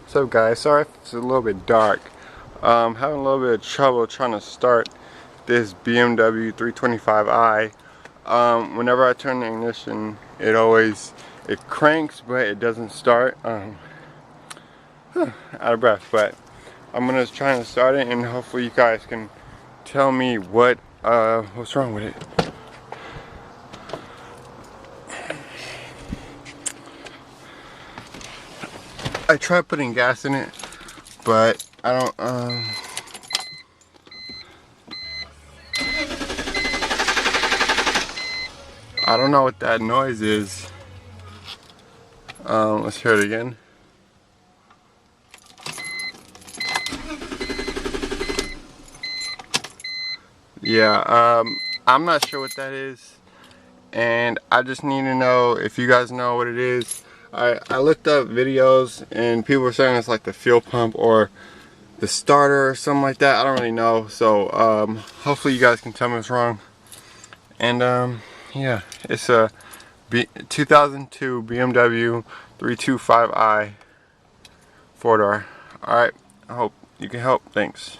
So guys, sorry if it's a little bit dark. Having a little bit of trouble trying to start this BMW 325i. Whenever I turn the ignition, it cranks, but it doesn't start. Out of breath, but I'm gonna try to start it, and hopefully you guys can tell me what's wrong with it. I tried putting gas in it, but I don't know what that noise is. Let's hear it again. Yeah, I'm not sure what that is, and I just need to know if you guys know what it is. I looked up videos and people were saying it's like the fuel pump or the starter or something like that. I don't really know, so hopefully you guys can tell me what's wrong. And yeah, it's a 2002 BMW 325i 4-door. Alright, I hope you can help. Thanks.